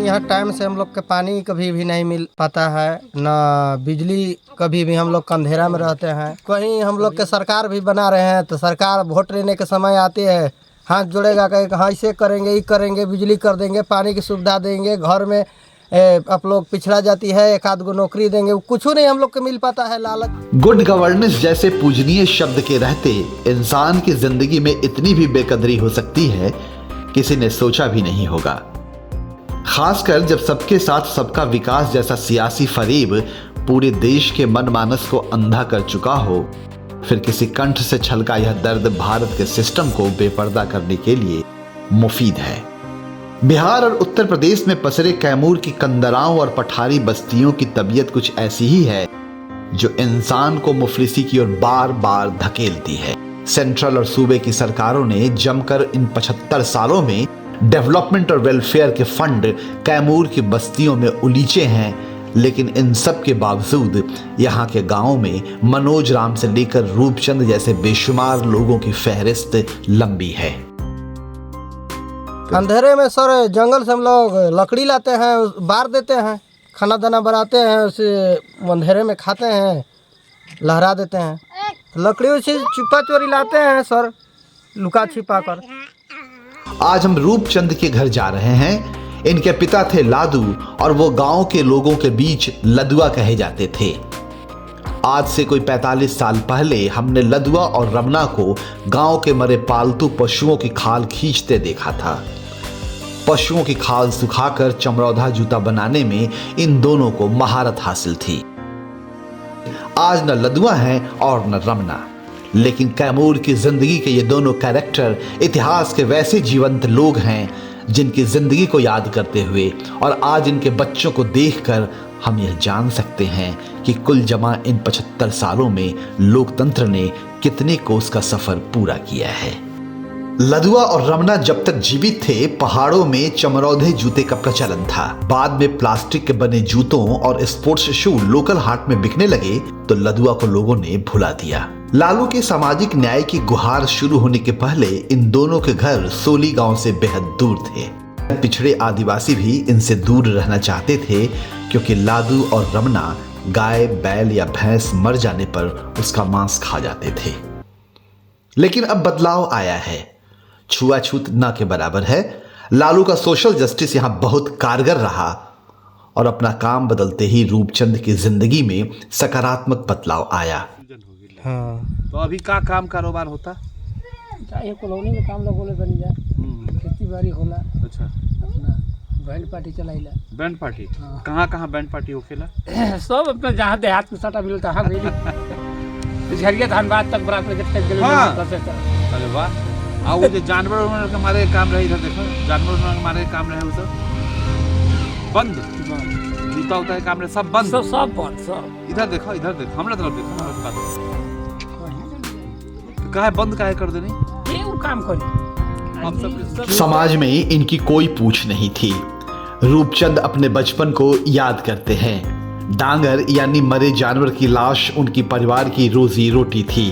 यहाँ टाइम से हम लोग के पानी कभी भी नहीं मिल पाता है, ना बिजली, कभी भी हम लोग अंधेरा में रहते हैं। कहीं हम लोग के सरकार भी बना रहे हैं तो सरकार वोट लेने के समय आती है, हाथ जोड़ेगा कहेगा हाँ ऐसे करेंगे, ये करेंगे, बिजली कर देंगे, पानी की सुविधा देंगे, घर में आप लोग पिछड़ा जाती है, एक आध गो नौकरी देंगे, कुछ नहीं हम लोग को मिल पाता है। लालच। गुड गवर्नेंस जैसे पूजनीय शब्द के रहते इंसान की जिंदगी में इतनी भी बेकदरी हो सकती है किसी ने सोचा भी नहीं होगा। खासकर जब सबके साथ सबका विकास जैसा सियासी फरेब पूरे देश के मनमानस को अंधा कर चुका हो, फिर किसी कंठ से छलका यह दर्द भारत के सिस्टम को बेपर्दा करने के लिए मुफीद है। बिहार और उत्तर प्रदेश में पसरे कैमूर की कंदराओं और पठारी बस्तियों की तबीयत कुछ ऐसी ही है जो इंसान को मुफलिसी की ओर बार बार धकेलती है। सेंट्रल और सूबे की सरकारों ने जमकर इन 75 सालों में डेवलपमेंट और वेलफेयर के फंड कैमूर की बस्तियों में उलीचे हैं, लेकिन इन सब के बावजूद यहाँ के गांवों में मनोज राम से लेकर रूपचंद जैसे बेशुमार लोगों की फहरिस्त लंबी है। अंधेरे में सर जंगल से हम लोग लकड़ी लाते हैं, बार देते हैं, खाना दाना बनाते हैं, उसे अंधेरे में खाते हैं, लहरा देते हैं। लकड़ी उसी छुपा चोरी लाते हैं सर, लुका छिपा कर। आज हम रूपचंद के घर जा रहे हैं। इनके पिता थे लादू और वो गांव के लोगों के बीच लदुआ कहे जाते थे। आज से कोई 45 साल पहले हमने लदुआ और रमना को गांव के मरे पालतू पशुओं की खाल खींचते देखा था। पशुओं की खाल सुखाकर चमरौधा जूता बनाने में इन दोनों को महारत हासिल थी। आज न लदुआ है और न रमना, लेकिन कैमूर की जिंदगी के ये दोनों कैरेक्टर इतिहास के वैसे जीवंत लोग हैं जिनकी जिंदगी को याद करते हुए और आज इनके बच्चों को देखकर हम यह जान सकते हैं कि कुल जमा इन 75 सालों में लोकतंत्र ने कितने कोस का सफर पूरा किया है। लदुआ और रमना जब तक जीवित थे, पहाड़ों में चमरौधे जूते का प्रचलन था। बाद में प्लास्टिक के बने जूतों और स्पोर्ट्स शू लोकल हाट में बिकने लगे तो लदुआ को लोगों ने भुला दिया। लालू के सामाजिक न्याय की गुहार शुरू होने के पहले इन दोनों के घर सोली गांव से बेहद दूर थे। पिछड़े आदिवासी भी इनसे दूर रहना चाहते थे क्योंकि लादू और रमना गाय, बैल या भैंस मर जाने पर उसका मांस खा जाते थे। लेकिन अब बदलाव आया है, छुआछूत न के बराबर है। लालू का सोशल जस्टिस यहां बहुत कारगर रहा और अपना काम बदलते ही रूपचंद की जिंदगी में सकारात्मक बदलाव आया। हाँ। तो अभी का काम कारोबार होता? चाहे कॉलोनी में काम लोग बोले बनी जाए, खेती बाड़ी होला। अच्छा, अपना बैंड पार्टी चलाइला। Band party? हाँ। कहाँ पार्टी होखेला? सब अपना जहाँ देहात में सटा मिलता है मेरी झरिया धनबाद तक बराबर जब तक हाँ। गए। अरे वाह। और वो जो जानवर उन्होंने के मारे काम रहे, इधर देखो जानवर उन्होंने के मारे काम रहे, वो सब बंद, जूता उता के काम रहे सब बंद, सब बंद सब। इधर देखो हमरा तरफ देखो। तो काहे बंद काहे कर देनी? ये काम करी। समाज में इनकी कोई पूछ नहीं थी। रूपचंद अपने बचपन को याद करते हैं। डांगर यानी मरे जानवर की लाश उनकी परिवार की रोजी रोटी थी।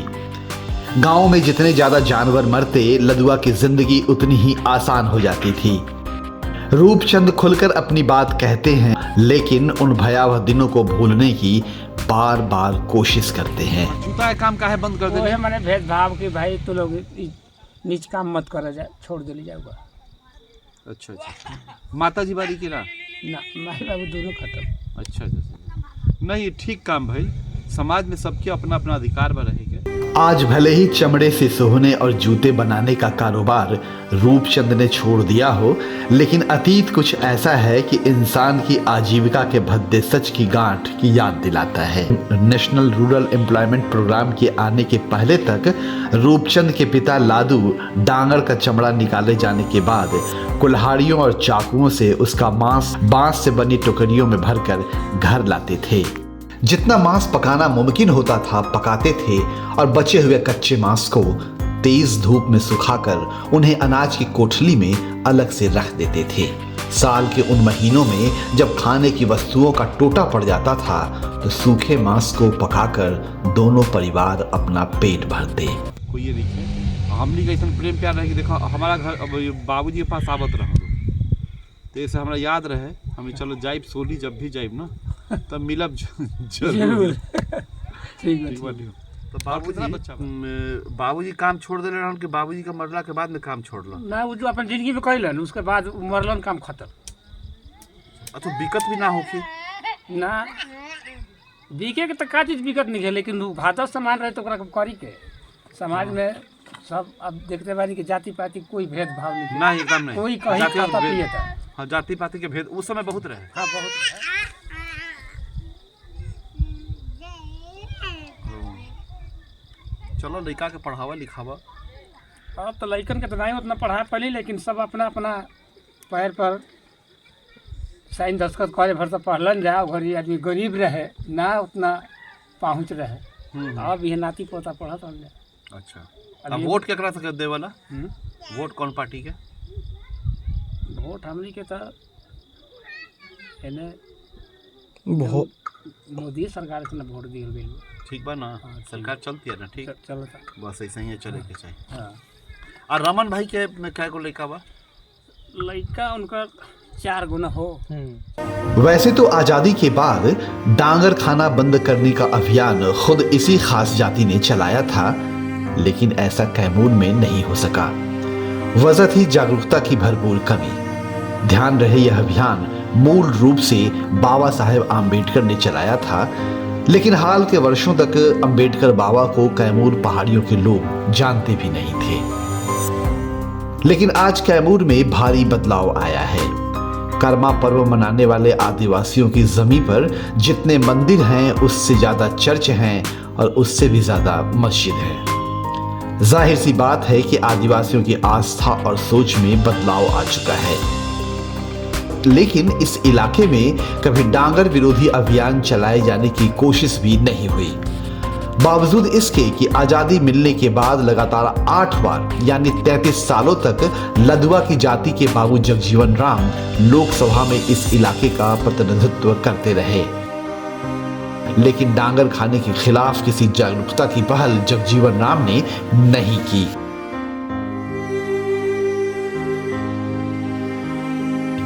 गांव में जितने ज्यादा जानवर मरते, लदुआ की जिंदगी उतनी ही आसान हो जाती थी। रूपचंद खुलकर अपनी बात कहते हैं, लेकिन उन भयावह दिनों को भूलने की बार बार कोशिश करते हैं। जूता काम काहे बंद कर देनी? मैंने भेदभाव कि भाई तो लोग नीच काम मत करा जाए, छोड़ दिली जाऊगा। अच्छा, माता जी बारी की ना माई बाबू दोनों खत्म। अच्छा, नहीं ठीक काम भाई, समाज में सबके अपना अपना अधिकार में रहेगा। आज भले ही चमड़े से सोहने और जूते बनाने का कारोबार रूपचंद ने छोड़ दिया हो, लेकिन अतीत कुछ ऐसा है कि इंसान की आजीविका के भद्दे सच की गांठ की याद दिलाता है। नेशनल रूरल एम्प्लॉयमेंट प्रोग्राम के आने के पहले तक रूपचंद के पिता लादू डांगर का चमड़ा निकाले जाने के बाद कुल्हाड़ियों और चाकुओं से उसका मांस बांस से बनी टोकरियों में भरकर घर लाते थे। जितना मांस पकाना मुमकिन होता था पकाते थे और बचे हुए कच्चे मांस को तेज धूप में सुखाकर उन्हें अनाज की कोठली में अलग से रख देते थे। साल के उन महीनों में जब खाने की वस्तुओं का टोटा पड़ जाता था तो सूखे मांस को पकाकर दोनों परिवार अपना पेट भरते। कोई ये देखिए हमनी कैसे प्रेम प्यार रहे कि देखो हमारा घर अब बाबूजी के पास आवत रहा तो ऐसे हमरा याद रहे हम चलो जाइब सोली जब भी जाइब ना तब मिलब जरूर जरूर ठीक है ठीक बा, ठीक। तो कितना बच्चा बा? बाबूजी काम छोड़ देले रहन कि बाबूजी के मरला के बाद में काम छोड़लन? ना वो जो अपन जिंदगी में कैलन उसके बाद मरलन काम खत्म अच्छा दिक्कत भी ना होखी? ना बिके के तो का चीज बिकत नहीं है लेकिन वो भादव सामान रहे तो ओकरा के करी के समाज में सब अब देखते बानी कि जाति पाति कोई भेदभाव नहीं नहीं एकदम नहीं कोई कहीं जाति खाता भेद- पियता हाँ जाति पाति के भेद उस समय बहुत रहे। हाँ बहुत है। चलो लड़का के पढ़ावा लिखावा। अब तो लड़कन के तो नहीं उतना पढ़ा पली लेकिन सब अपना अपना पैर पर साइन दस्खत करे भर तो पढ़लन जाओ घरी आदमी गरीब रहे ना उतना पहुँच रहे अब ये नाती पोता पढ़त हम जाए अच्छा अब अब ये- वोट केकरा से दे वाला? वोट कौन पार्टी के? वोट हमनी के तो एने बहुत मोदी सरकार से ना वोट दिया गई ठीक बा ना? हाँ, ठीक। सरकार चलती है ना? ठीक चलता बस ऐसे ही चले के चाहिए। हाँ और रमन भाई के में कै गो लड़का बा? लड़का उनका 4 गुना हो वैसे तो आजादी के बाद डांगर खाना बंद करने का अभियान खुद इसी खास जाति ने चलाया था, लेकिन ऐसा कैमूर में नहीं हो सका। वजह थी जागरूकता की भरपूर कमी। ध्यान रहे यह अभियान मूल रूप से बाबा साहेब आम्बेडकर ने चलाया था, लेकिन हाल के वर्षों तक अंबेडकर बाबा को कैमूर पहाड़ियों के लोग जानते भी नहीं थे। लेकिन आज कैमूर में भारी बदलाव आया है। कर्मा पर्व मनाने वाले आदिवासियों की जमीन पर जितने मंदिर हैं उससे ज्यादा चर्च हैं और उससे भी ज्यादा मस्जिद है। जाहिर सी बात है कि आदिवासियों की आस्था और सोच में बदलाव आ चुका है। लेकिन इस इलाके में कभी डांगर विरोधी अभियान चलाए जाने की कोशिश भी नहीं हुई। बावजूद इसके कि आजादी मिलने के बाद लगातार 8 बार यानी 33 सालों तक लदुआ की जाति के बाबू जगजीवन राम लोकसभा में इस इलाके का प्रतिनिधित्व करते रहे, लेकिन डांगर खाने के खिलाफ किसी जागरूकता की पहल जगजीवन राम ने नहीं की।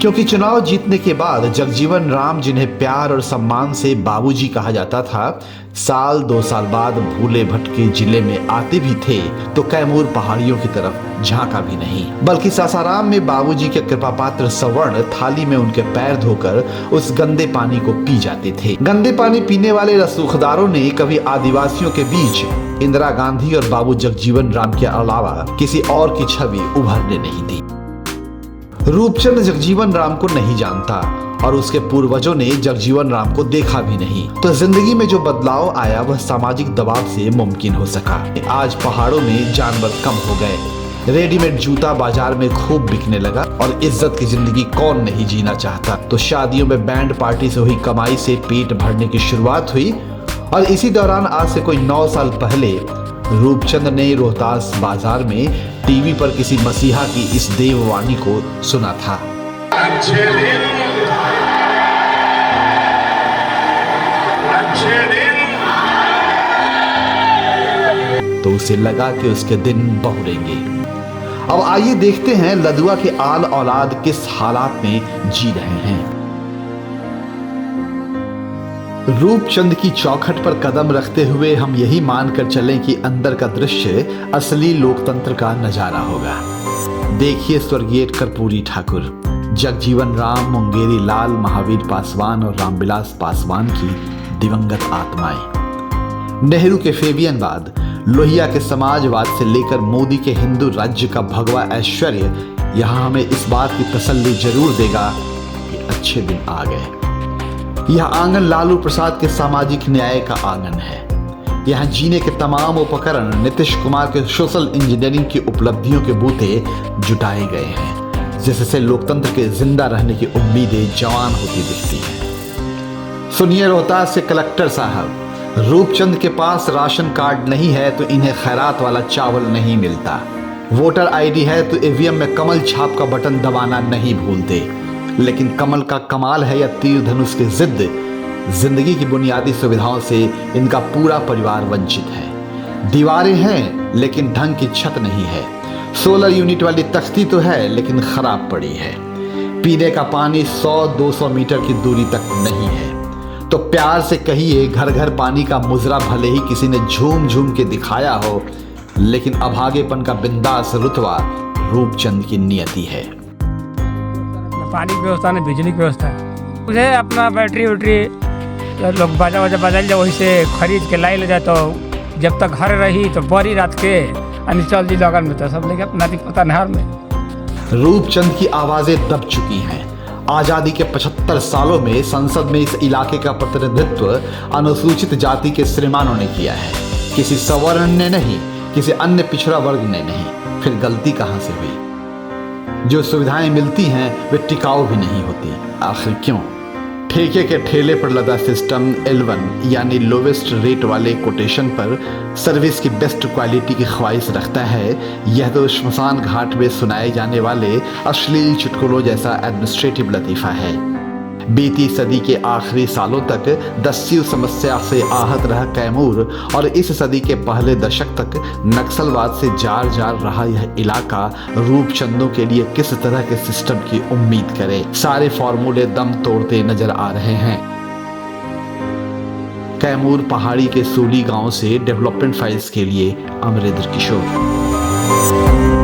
क्योंकि चुनाव जीतने के बाद जगजीवन राम, जिन्हें प्यार और सम्मान से बाबूजी कहा जाता था, साल 2 साल बाद भूले भटके जिले में आते भी थे तो कैमूर पहाड़ियों की तरफ झांका भी नहीं, बल्कि सासाराम में बाबूजी के कृपा पात्र सवर्ण थाली में उनके पैर धोकर उस गंदे पानी को पी जाते थे। गंदे पानी पीने वाले रसूखदारों ने कभी आदिवासियों के बीच इंदिरा गांधी और बाबू जगजीवन राम के अलावा किसी और की छवि उभरने नहीं दी। रूपचंद जगजीवन राम को नहीं जानता और उसके पूर्वजों ने जगजीवन राम को देखा भी नहीं, तो जिंदगी में जो बदलाव आया वह सामाजिक दबाव से मुमकिन हो सका। आज पहाड़ों में जानवर कम हो गए, रेडीमेड जूता बाजार में खूब बिकने लगा और इज्जत की जिंदगी कौन नहीं जीना चाहता। तो शादियों में बैंड पार्टी से हुई कमाई से पेट भरने की शुरुआत हुई और इसी दौरान आज से कोई 9 साल पहले रूपचंद ने रोहतास बाजार में टीवी पर किसी मसीहा की इस देववाणी को सुना था। तो उसे लगा कि उसके दिन बहुरेंगे। अब आइए देखते हैं लदुआ के आल औलाद किस हालात में जी रहे हैं। रूपचंद की चौखट पर कदम रखते हुए हम यही मानकर चलें कि अंदर का दृश्य असली लोकतंत्र का नजारा होगा। देखिए स्वर्गीय कर्पूरी ठाकुर, जगजीवन राम, मुंगेरी लाल, महावीर पासवान और रामविलास पासवान की दिवंगत आत्माएं। नेहरू के फेबियनवाद, लोहिया के समाजवाद से लेकर मोदी के हिंदू राज्य का भगवा ऐश्वर्य यहाँ हमें इस बात की तसल्ली जरूर देगा कि अच्छे दिन आ गए। यह आंगन लालू प्रसाद के सामाजिक न्याय का आंगन है। यहाँ जीने के तमाम उपकरण नीतीश कुमार के सोशल इंजीनियरिंग की उपलब्धियों के बूते जुटाए गए हैं, जिससे लोकतंत्र के जिंदा रहने की उम्मीदें जवान होती दिखती हैं। सुनिए रोहतास से कलेक्टर साहब, रूपचंद के पास राशन कार्ड नहीं है तो इन्हें खैरात वाला चावल नहीं मिलता। वोटर आईडी है तो ईवीएम में कमल छाप का बटन दबाना नहीं भूलते, लेकिन कमल का कमाल है या तीर धनुष की जिद, जिंदगी की बुनियादी सुविधाओं से इनका पूरा परिवार वंचित है। दीवारें हैं लेकिन ढंग की छत नहीं है। सोलर यूनिट वाली तख्ती तो है लेकिन खराब पड़ी है। पीने का पानी 100-200 मीटर की दूरी तक नहीं है। तो प्यार से कहिए, घर घर पानी का मुजरा भले ही किसी ने झूम झूम के दिखाया हो, लेकिन अभागेपन का बिंदास रुतबा रूपचंद की नियति है। पानी की व्यवस्था नहीं, बिजली की व्यवस्था है। मुझे अपना बैटरी वैटरी लोग बाजा वाजा बजाल जाए, वही से खरीद के लाई ले जाए। तो जब तक घर रही तो बड़ी रात के चल दी लगन में, तो सब लेके अपना पता नहर में। रूपचंद की आवाजें दब चुकी हैं। आजादी के 75 सालों में संसद में इस इलाके का प्रतिनिधित्व अनुसूचित जाति के श्रीमानों ने किया है, किसी सवर्ण ने नहीं, किसी अन्य पिछड़ा वर्ग ने नहीं। फिर गलती कहां से हुई? जो सुविधाएं मिलती हैं वे टिकाऊ भी नहीं होती। आखिर क्यों? ठेके के ठेले पर लदा सिस्टम L1 यानी लोवेस्ट रेट वाले कोटेशन पर सर्विस की बेस्ट क्वालिटी की ख्वाहिश रखता है। यह तो श्मशान घाट में सुनाए जाने वाले अश्लील चुटकुलों जैसा एडमिनिस्ट्रेटिव लतीफ़ा है। बीती सदी के आखिरी सालों तक दस्यु समस्या से आहत रहा कैमूर और इस सदी के पहले दशक तक नक्सलवाद से जार जार रहा यह इलाका रूपचंदों के लिए किस तरह के सिस्टम की उम्मीद करे? सारे फॉर्मूले दम तोड़ते नजर आ रहे हैं। कैमूर पहाड़ी के सूली गांव से डेवलपमेंट फाइल्स के लिए अमरेंद्र किशोर।